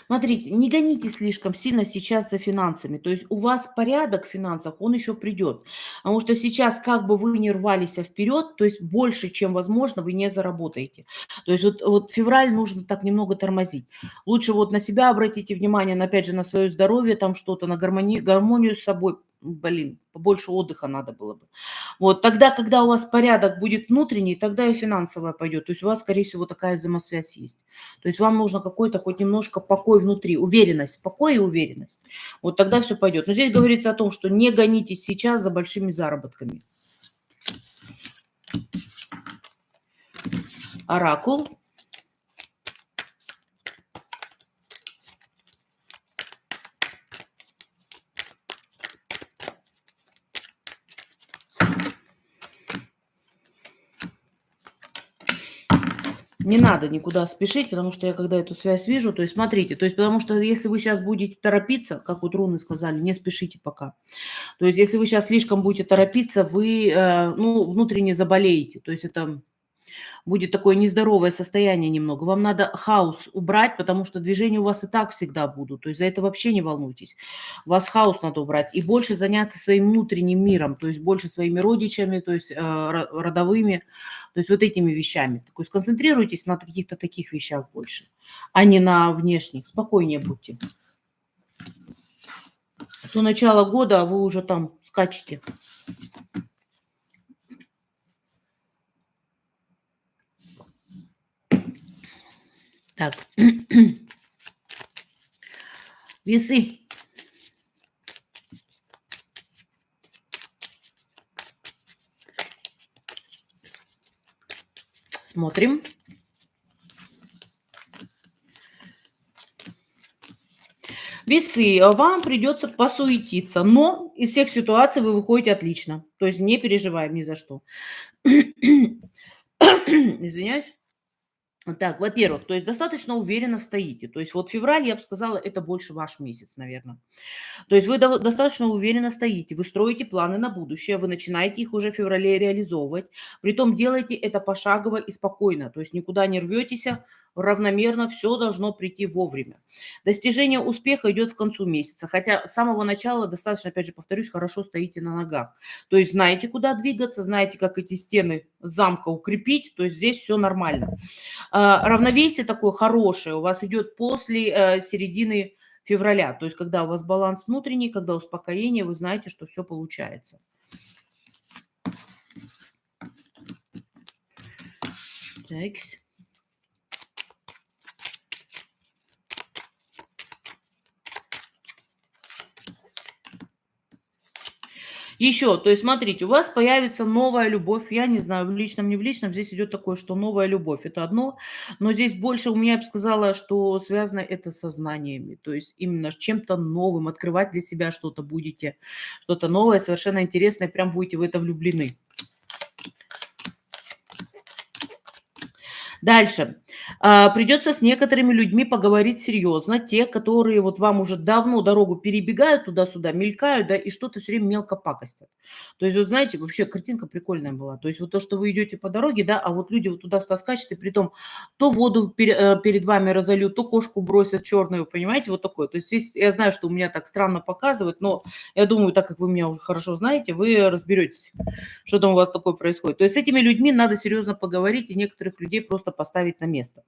Смотрите, не гоните слишком сильно сейчас за финансами. То есть у вас порядок в финансах, он еще придет. Потому что сейчас, как бы вы ни рвались вперед, то есть больше, чем возможно, вы не заработаете. То есть вот февраль нужно так немного тормозить. Лучше вот на себя обратите внимание, опять же, на свое здоровье, там что-то, на гармонию с собой. Блин, побольше отдыха надо было бы. Вот тогда, когда у вас порядок будет внутренний, тогда и финансовая пойдет. То есть у вас, скорее всего, такая взаимосвязь есть. То есть вам нужно какой-то хоть немножко покой внутри, уверенность, покой и уверенность. Вот тогда все пойдет. Но здесь говорится о том, что не гонитесь сейчас за большими заработками. Оракул. Не надо никуда спешить, потому что я когда эту связь вижу, то есть смотрите, то есть потому что если вы сейчас будете торопиться, как вот руны сказали, не спешите пока. То есть если вы сейчас слишком будете торопиться, вы, внутренне заболеете. То есть это будет такое нездоровое состояние немного. Вам надо хаос убрать, потому что движения у вас и так всегда будут. То есть за это вообще не волнуйтесь. У вас хаос надо убрать и больше заняться своим внутренним миром, то есть больше своими родичами, то есть родовыми, то есть вот этими вещами. То есть сконцентрируйтесь на каких-то таких вещах больше, а не на внешних. Спокойнее будьте. До начала года, а вы уже там скачете. Так. Весы. Смотрим. Весы, вам придется посуетиться, но из всех ситуаций вы выходите отлично. То есть не переживаем ни за что. Извиняюсь. Так, во-первых, то есть достаточно уверенно стоите. То есть вот февраль, я бы сказала, это больше ваш месяц, наверное. То есть вы достаточно уверенно стоите, вы строите планы на будущее, вы начинаете их уже в феврале реализовывать. Притом делайте это пошагово и спокойно. То есть никуда не рветесь, равномерно, все должно прийти вовремя. Достижение успеха идет к концу месяца. Хотя с самого начала достаточно, опять же, повторюсь, хорошо стоите на ногах. То есть знаете, куда двигаться, знаете, как эти стены замка укрепить. То есть здесь все нормально. Равновесие такое хорошее у вас идет после середины февраля. То есть когда у вас баланс внутренний, когда успокоение, вы знаете, что все получается. Так. Еще, то есть смотрите, у вас появится новая любовь. Я не знаю, в личном, не в личном. Здесь идет такое, что новая любовь. Это одно. Но здесь больше у меня, я бы сказала, что связано это со знаниями. То есть именно с чем-то новым. Открывать для себя что-то будете. Что-то новое, совершенно интересное. Прям будете в это влюблены. Дальше. Придется с некоторыми людьми поговорить серьезно. Те, которые вот вам уже давно дорогу перебегают туда-сюда, мелькают, да, и что-то все время мелко пакостят. То есть, вот знаете, вообще картинка прикольная была. То есть вот то, что вы идете по дороге, да, а вот люди вот туда-сюда скачут, и притом то воду перед вами разольют, то кошку бросят черную, понимаете, вот такое. То есть здесь я знаю, что у меня так странно показывают, но я думаю, так как вы меня уже хорошо знаете, вы разберетесь, что там у вас такое происходит. То есть с этими людьми надо серьезно поговорить, и некоторых людей просто просто поставить на место.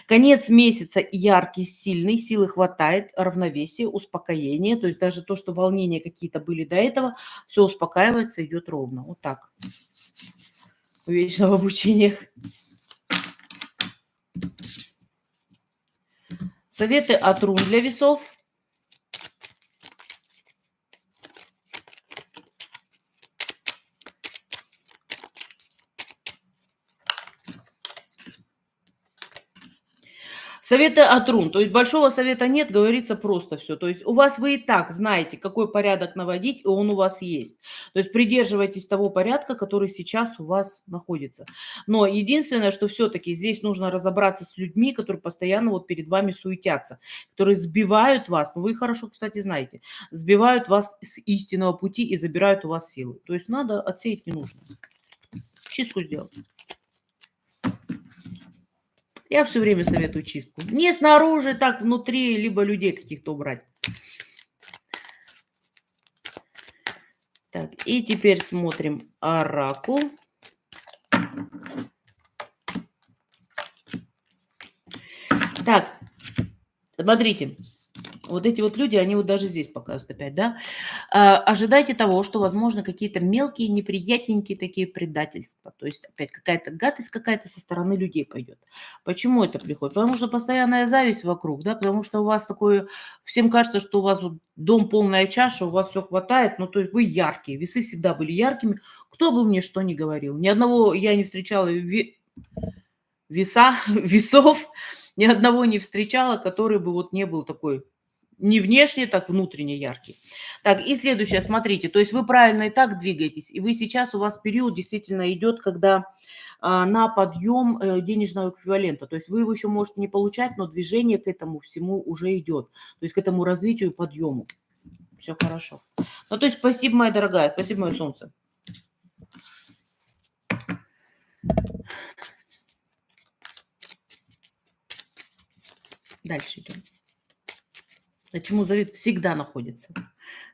Конец месяца яркий, сильный, силы хватает, равновесие, успокоение. То есть даже то, что волнения какие-то были до этого, все успокаивается, идет ровно. Вот так. Вечно в обучениях. Советы от рун для весов. Советы от рун. То есть большого совета нет, говорится просто все. То есть у вас вы и так знаете, какой порядок наводить, и он у вас есть. То есть придерживайтесь того порядка, который сейчас у вас находится. Но единственное, что все-таки здесь нужно разобраться с людьми, которые постоянно вот перед вами суетятся, которые сбивают вас, ну вы хорошо, кстати, знаете, сбивают вас с истинного пути и забирают у вас силы. То есть надо отсеять не нужно. Чистку сделать. Я все время советую чистку. Не снаружи, так внутри, либо людей каких-то убрать. Так, и теперь смотрим оракул. Так, смотрите. Вот эти вот люди, они вот даже здесь показывают опять, да. Ожидайте того, что, возможно, какие-то мелкие, неприятненькие такие предательства. То есть опять какая-то гадость какая-то со стороны людей пойдет. Почему это приходит? Потому что постоянная зависть вокруг, да, потому что у вас такое, всем кажется, что у вас вот дом полная чаша, у вас все хватает, ну, то есть вы яркие, весы всегда были яркими. Кто бы мне что ни говорил. Ни одного я не встречала весов, ни одного не встречала, который бы вот не был такой не внешне, так внутренне яркий. Так, и следующее, смотрите, то есть вы правильно и так двигаетесь, и вы сейчас, у вас период действительно идет, когда на подъем денежного эквивалента. То есть вы его еще можете не получать, но движение к этому всему уже идет. То есть к этому развитию и подъему. Все хорошо. Ну, то есть спасибо, моя дорогая, спасибо, мое солнце. Дальше идем. Почему завет всегда находится?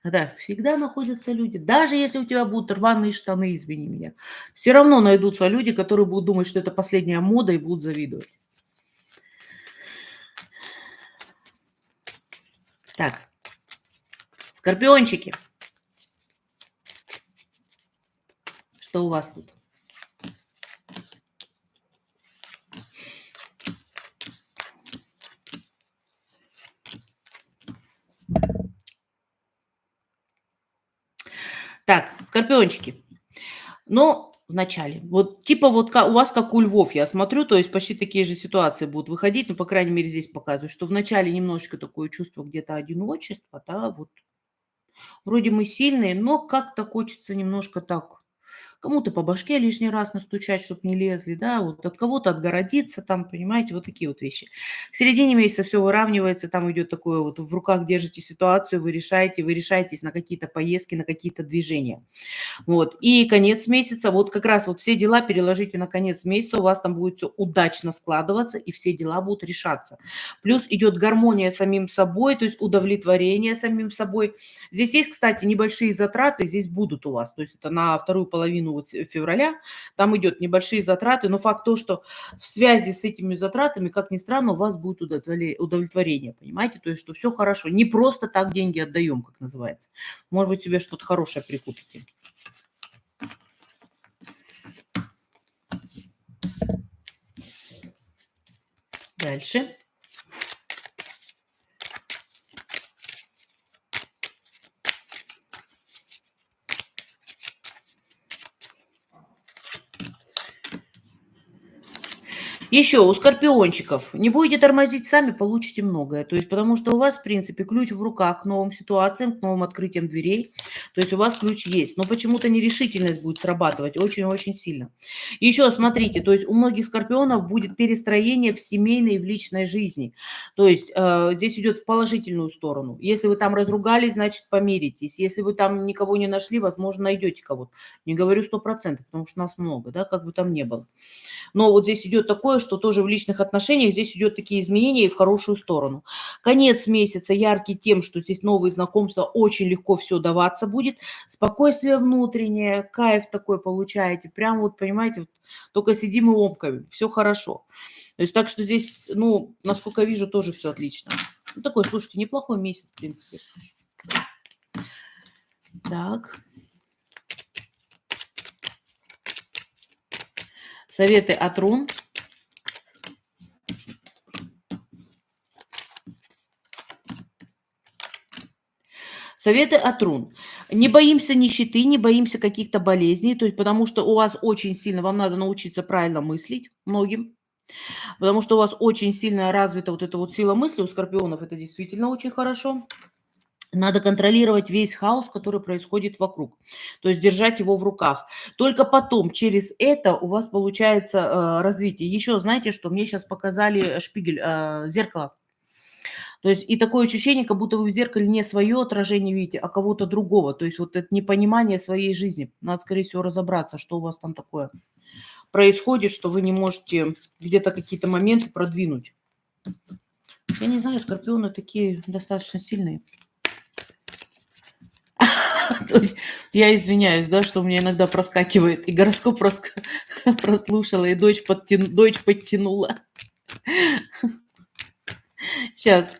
Да, всегда находятся люди. Даже если у тебя будут рваные штаны, извини меня, все равно найдутся люди, которые будут думать, что это последняя мода и будут завидовать. Так, скорпиончики. Что у вас тут? Так, скорпиончики. Ну, в начале. Вот типа вот у вас как у львов, я смотрю, то есть почти такие же ситуации будут выходить, ну, по крайней мере, здесь показывают, что в начале немножечко такое чувство где-то одиночества, да, вот вроде мы сильные, но как-то хочется немножко так кому-то по башке лишний раз настучать, чтобы не лезли, да, вот от кого-то отгородиться там, понимаете, вот такие вот вещи. К середине месяца все выравнивается, там идет такое вот в руках держите ситуацию, вы решаетесь на какие-то поездки, на какие-то движения. Вот. И конец месяца, вот как раз вот все дела переложите на конец месяца, у вас там будет все удачно складываться, и все дела будут решаться. Плюс идет гармония с самим собой, то есть удовлетворение самим собой. Здесь есть, кстати, небольшие затраты, здесь будут у вас, то есть это на вторую половину вот февраля, там идет небольшие затраты, но факт то, что в связи с этими затратами, как ни странно, у вас будет удовлетворение, понимаете, то есть что все хорошо, не просто так деньги отдаем, как называется. Может быть, себе что-то хорошее прикупите. Дальше. Еще у скорпиончиков. Не будете тормозить сами, получите многое. То есть, потому что у вас, в принципе, ключ в руках к новым ситуациям, к новым открытиям дверей. То есть у вас ключ есть. Но почему-то нерешительность будет срабатывать очень-очень сильно. Еще смотрите, то есть у многих скорпионов будет перестроение в семейной и в личной жизни. То есть здесь идет в положительную сторону. Если вы там разругались, значит помиритесь. Если вы там никого не нашли, возможно, найдете кого-то. Не говорю 100%, потому что нас много, да, как бы там ни было. Но вот здесь идет такое, что тоже в личных отношениях здесь идет такие изменения и в хорошую сторону. Конец месяца яркий тем, что здесь новые знакомства, очень легко все даваться будет. Спокойствие внутреннее, кайф такой получаете. Прям вот, понимаете, вот только сидим и омкаем, все хорошо. То есть так что здесь, ну, насколько вижу, тоже все отлично. Ну, такой, слушайте, неплохой месяц, в принципе. Так. Советы от рун. Советы от рун. Не боимся нищеты, не боимся каких-то болезней, то есть потому что у вас очень сильно, вам надо научиться правильно мыслить многим, потому что у вас очень сильно развита вот эта вот сила мысли у скорпионов, это действительно очень хорошо. Надо контролировать весь хаос, который происходит вокруг, то есть держать его в руках. Только потом через это у вас получается развитие. Еще знаете, что мне сейчас показали шпигель, зеркало. То есть и такое ощущение, как будто вы в зеркале не свое отражение видите, а кого-то другого. То есть вот это непонимание своей жизни. Надо, скорее всего, разобраться, что у вас там такое происходит, что вы не можете где-то какие-то моменты продвинуть. Я не знаю, скорпионы такие достаточно сильные. То есть я извиняюсь, да, что у меня иногда проскакивает. И гороскоп прослушала, и дочь подтянула. Сейчас.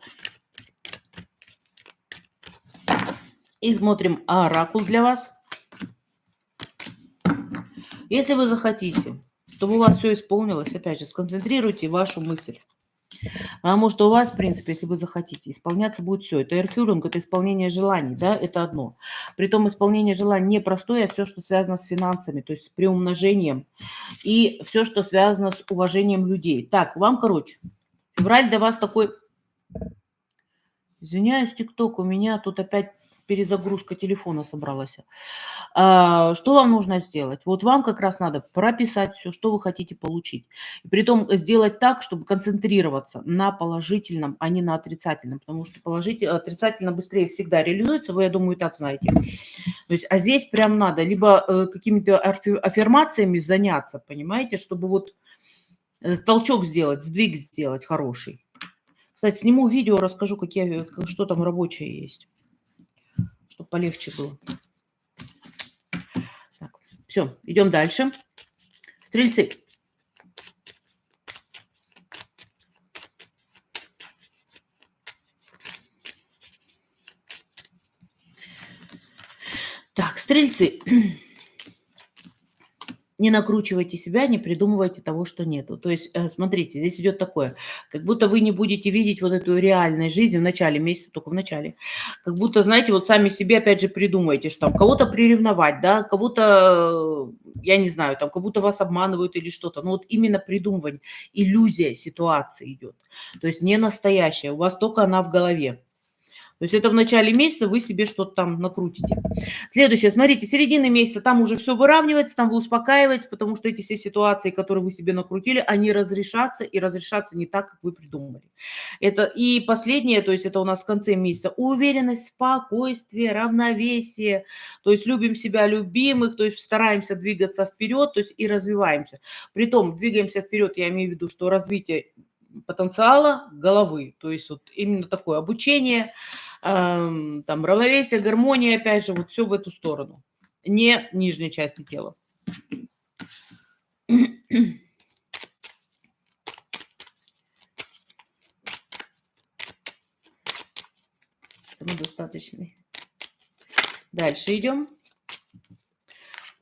И смотрим оракул для вас. Если вы захотите, чтобы у вас все исполнилось, опять же, сконцентрируйте вашу мысль. Потому что у вас, в принципе, если вы захотите, исполняться будет все. Это эрфюринг, это исполнение желаний, да, это одно. Притом исполнение желаний не простое, а все, что связано с финансами, то есть с приумножением. И все, что связано с уважением людей. Так, вам, короче, февраль для вас такой... Извиняюсь, ТикТок, у меня тут опять перезагрузка телефона собралась. Что вам нужно сделать? Вот вам как раз надо прописать все, что вы хотите получить. И притом сделать так, чтобы концентрироваться на положительном, а не на отрицательном. Потому что отрицательно быстрее всегда реализуется, вы, я думаю, и так знаете. То есть, а здесь прям надо либо какими-то аффирмациями заняться, понимаете, чтобы вот толчок сделать, сдвиг сделать хороший. Кстати, сниму видео, расскажу, что там рабочее есть, чтобы полегче было. Так, все, идем дальше. Стрельцы. Так, стрельцы. Не накручивайте себя, не придумывайте того, что нету. То есть, смотрите, здесь идет такое, как будто вы не будете видеть вот эту реальность жизни в начале месяца, только в начале. Как будто, знаете, вот сами себе опять же придумаете, что там кого-то приревновать, да, кого-то, я не знаю, там, как будто вас обманывают или что-то. Но вот именно придумывание, иллюзия ситуации идет. То есть не настоящая, у вас только она в голове. То есть это в начале месяца вы себе что-то там накрутите. Следующее, смотрите, середина месяца, там уже все выравнивается, там вы успокаиваетесь, потому что эти все ситуации, которые вы себе накрутили, они разрешатся, и разрешатся не так, как вы придумали. Это и последнее, то есть это у нас в конце месяца, уверенность, спокойствие, равновесие, то есть любим себя, любимых, то есть стараемся двигаться вперед, то есть и развиваемся. Притом двигаемся вперед, я имею в виду, что развитие потенциала головы, то есть вот именно такое обучение, там равновесие, гармония, опять же, вот все в эту сторону, не нижней части тела. Самодостаточный. Дальше идем.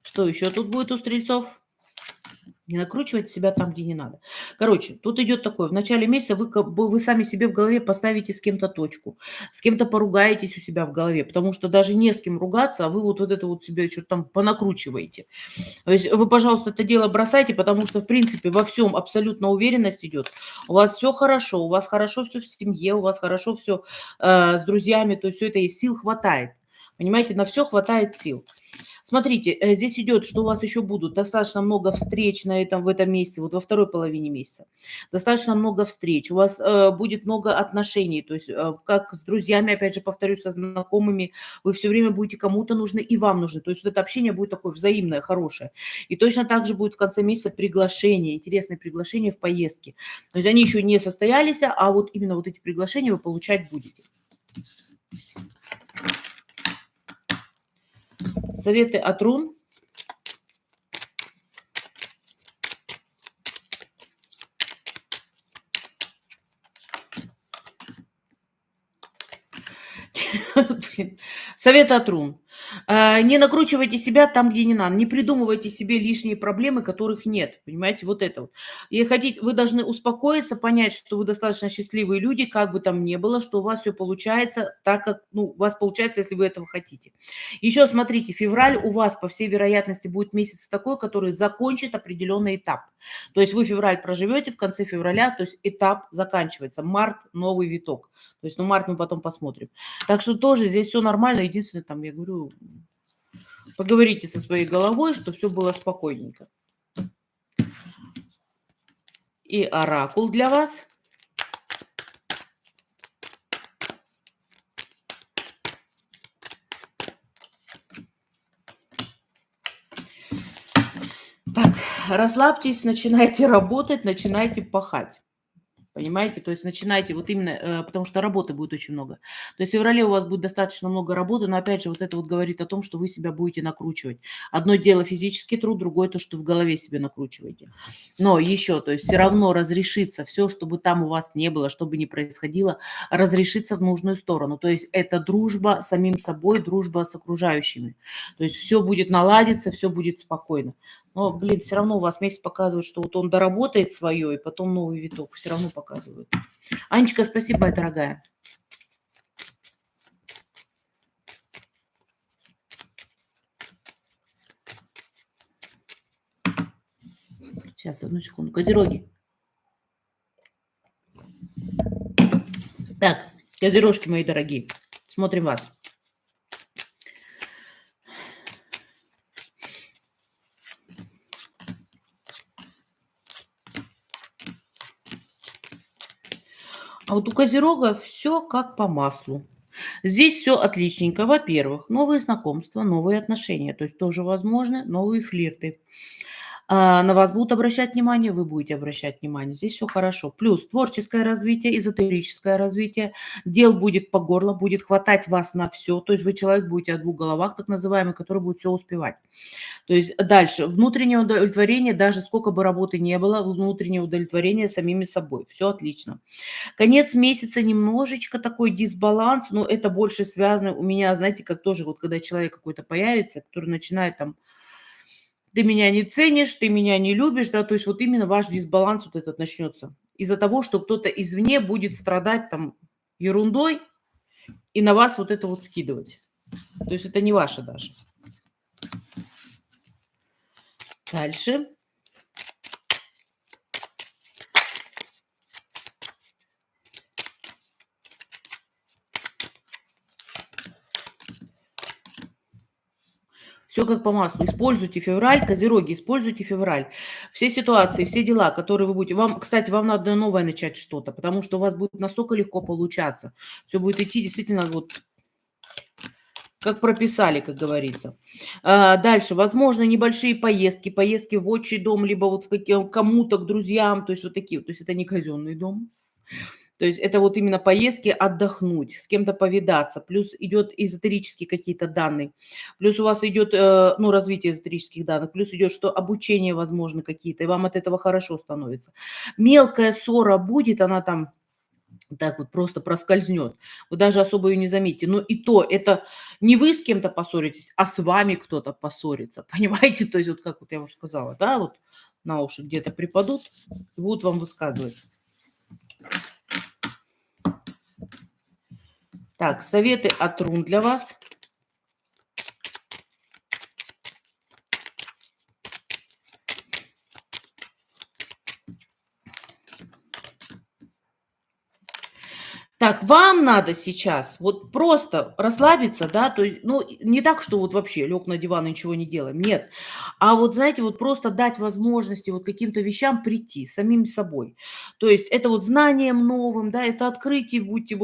Что еще тут будет у стрельцов? Не накручивать себя там, где не надо. Короче, тут идет такое. В начале месяца вы сами себе в голове поставите с кем-то точку. С кем-то поругаетесь у себя в голове. Потому что даже не с кем ругаться, а вы вот это вот себе что-то там понакручиваете. То есть вы, пожалуйста, это дело бросайте, потому что, в принципе, во всем абсолютно уверенность идет. У вас все хорошо, у вас хорошо все в семье, у вас хорошо все с друзьями. То есть все это есть, сил хватает. Понимаете, на все хватает сил. Смотрите, здесь идет, что у вас еще будут достаточно много встреч в этом месяце, вот во второй половине месяца. Достаточно много встреч. У вас будет много отношений, то есть как с друзьями, опять же, повторюсь, со знакомыми, вы все время будете кому-то нужны и вам нужны. То есть вот это общение будет такое взаимное, хорошее. И точно так же будет в конце месяца приглашение, интересные приглашения в поездки. То есть они еще не состоялись, а вот именно вот эти приглашения вы получать будете. Советы от рун. Блин. Советы от рун. Не накручивайте себя там, где не надо. Не придумывайте себе лишние проблемы, которых нет. Понимаете, вот это вот. И вы должны успокоиться, понять, что вы достаточно счастливые люди, как бы там ни было, что у вас все получается так, как у вас получается, если вы этого хотите. Еще смотрите, февраль у вас, по всей вероятности, будет месяц такой, который закончит определенный этап. То есть вы февраль проживете, в конце февраля, то есть этап заканчивается. Март– новый виток. То есть, март мы потом посмотрим. Так что тоже здесь все нормально. Единственное, там, я говорю, поговорите со своей головой, чтобы все было спокойненько. И оракул для вас. Так, расслабьтесь, начинайте работать, начинайте пахать. Понимаете? То есть начинайте вот именно, потому что работы будет очень много. То есть в феврале у вас будет достаточно много работы, но опять же вот это вот говорит о том, что вы себя будете накручивать. Одно дело физический труд, другое то, что в голове себе накручиваете. Но еще, то есть все равно разрешится все, чтобы там у вас не было, что бы ни происходило, разрешится в нужную сторону. То есть это дружба с самим собой, дружба с окружающими. То есть все будет наладиться, все будет спокойно. Но, блин, все равно у вас месяц показывает, что вот он доработает свое, и потом новый виток. Все равно показывают. Анечка, спасибо, моя дорогая. Сейчас, одну секунду. Козероги. Так, козерожки мои дорогие. Смотрим вас. А вот у козерога все как по маслу. Здесь все отличненько. Во-первых, новые знакомства, новые отношения. То есть тоже возможны новые флирты. На вас будут обращать внимание, вы будете обращать внимание. Здесь все хорошо. Плюс творческое развитие, эзотерическое развитие. Дел будет по горло, будет хватать вас на все. То есть вы человек будете о двух головах, так называемый, который будет все успевать. То есть дальше. Внутреннее удовлетворение, даже сколько бы работы не было, внутреннее удовлетворение самими собой. Все отлично. Конец месяца немножечко такой дисбаланс, но это больше связано у меня, знаете, как тоже вот когда человек какой-то появится, который начинает там: "Ты меня не ценишь, ты меня не любишь", да, то есть вот именно ваш дисбаланс вот этот начнется из-за того, что кто-то извне будет страдать там ерундой и на вас вот это вот скидывать. То есть это не ваше даже. Дальше. Все как по маслу. Используйте февраль, козероги, используйте февраль. Все ситуации, все дела, которые вы будете кстати, вам надо новое начать что-то, потому что у вас будет настолько легко получаться. Все будет идти действительно вот как прописали, как говорится. Дальше. Возможно, небольшие поездки, поездки в отчий дом, либо вот кому-то, к друзьям, то есть вот такие вот. То есть это не казенный дом. То есть это вот именно поездки отдохнуть, с кем-то повидаться. Плюс идет эзотерические какие-то данные. Плюс у вас идет, развитие эзотерических данных. Плюс идет, что обучение, возможно, какие-то, и вам от этого хорошо становится. Мелкая ссора будет, она там так вот просто проскользнет. Вы даже особо ее не заметите. Но и то, это не вы с кем-то поссоритесь, а с вами кто-то поссорится. Понимаете? То есть вот как вот я уже сказала, да, вот на уши где-то припадут и будут вам высказывать. Так, советы от рун для вас. Так, Вам надо сейчас вот просто расслабиться, да, то есть, ну, не так, что вот вообще лег на диван и ничего не делаем, нет. А вот, знаете, вот просто дать возможности вот каким-то вещам прийти самим собой. То есть это вот знанием новым, да, это открытие, будьте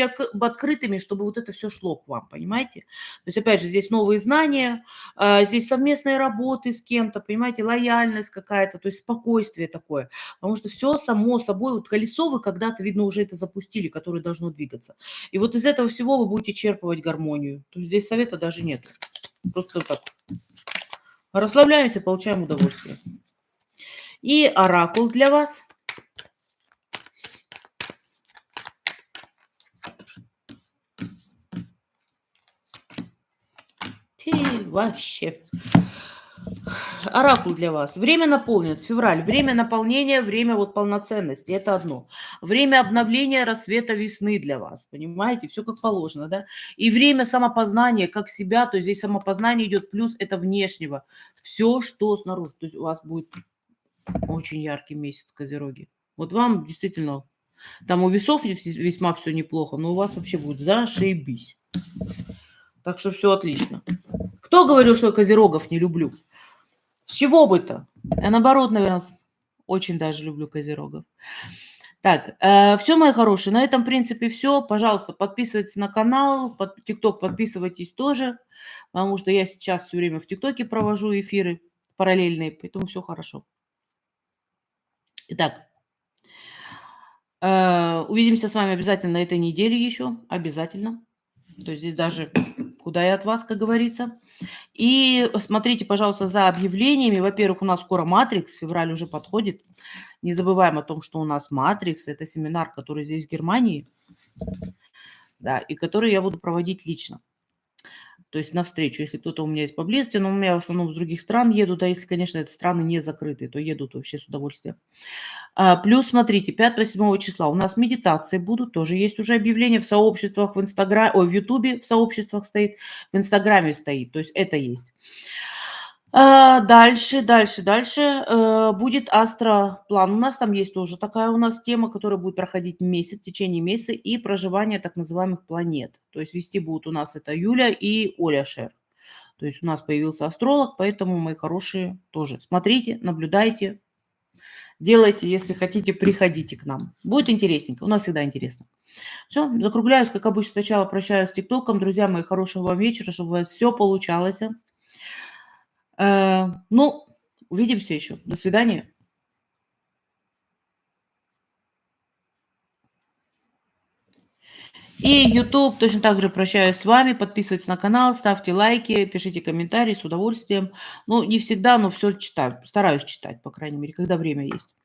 открытыми, чтобы вот это все шло к вам, понимаете? То есть, опять же, здесь новые знания, здесь совместные работы с кем-то, понимаете, лояльность какая-то, то есть спокойствие такое. Потому что все само собой, вот колесо вы когда-то, видно, уже это запустили, которое должно двигаться. И вот из этого всего вы будете черпывать гармонию. То есть здесь совета даже нет. Просто так. Расслабляемся, получаем удовольствие. И оракул для вас. Вообще. Оракул для вас. Время наполнится, февраль. Время наполнения, время вот полноценности. Это одно. Время обновления, рассвета весны для вас. Понимаете? Все как положено, да? И время самопознания, как себя. То есть здесь самопознание идет, плюс это внешнего. Все, что снаружи. То есть у вас будет очень яркий месяц, Козероги. Вот вам действительно... Там у весов весьма все неплохо, но у вас вообще будет зашибись. Так что все отлично. Кто говорил, что я Козерогов не люблю? С чего бы-то? Я наоборот, наверное, очень даже люблю Козерогов. Так, все, мои хорошие, на этом, в принципе, все. Пожалуйста, подписывайтесь на канал, под ТикТок подписывайтесь тоже, потому что я сейчас все время в ТикТоке провожу эфиры параллельные, поэтому все хорошо. Итак, увидимся с вами обязательно на этой неделе еще, обязательно. То есть здесь даже куда я от вас, как говорится. И смотрите, пожалуйста, за объявлениями. Во-первых, у нас скоро «Матрикс», февраль уже подходит. Не забываем о том, что у нас «Матрикс» — это семинар, который здесь, в Германии, да, и который я буду проводить лично. То есть навстречу, если кто-то у меня есть поблизости, но у меня в основном с других стран едут, да, если, конечно, это страны не закрытые, то едут вообще с удовольствием. Плюс, смотрите, 5-7 числа у нас медитации будут, тоже есть уже объявление в сообществах, в Инстаграме, в Ютубе в сообществах стоит, в Инстаграме стоит, то есть это есть. Дальше будет астроплан. У нас там есть тоже такая у нас тема, которая будет проходить месяц, в течение месяца, и проживание так называемых планет. То есть вести будут у нас это Юля и Оля Шер. То есть у нас появился астролог, поэтому, мои хорошие, тоже смотрите, наблюдайте, делайте, если хотите, приходите к нам. Будет интересненько, у нас всегда интересно. Все, закругляюсь, как обычно, сначала прощаюсь с ТикТоком. Друзья мои, хорошего вам вечера, чтобы у вас все получалось. Ну, увидимся еще. До свидания. И YouTube точно так же прощаюсь с вами. Подписывайтесь на канал, ставьте лайки, пишите комментарии с удовольствием. Ну, не всегда, но все читаю. Стараюсь читать, по крайней мере, когда время есть.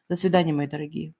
До свидания, мои дорогие.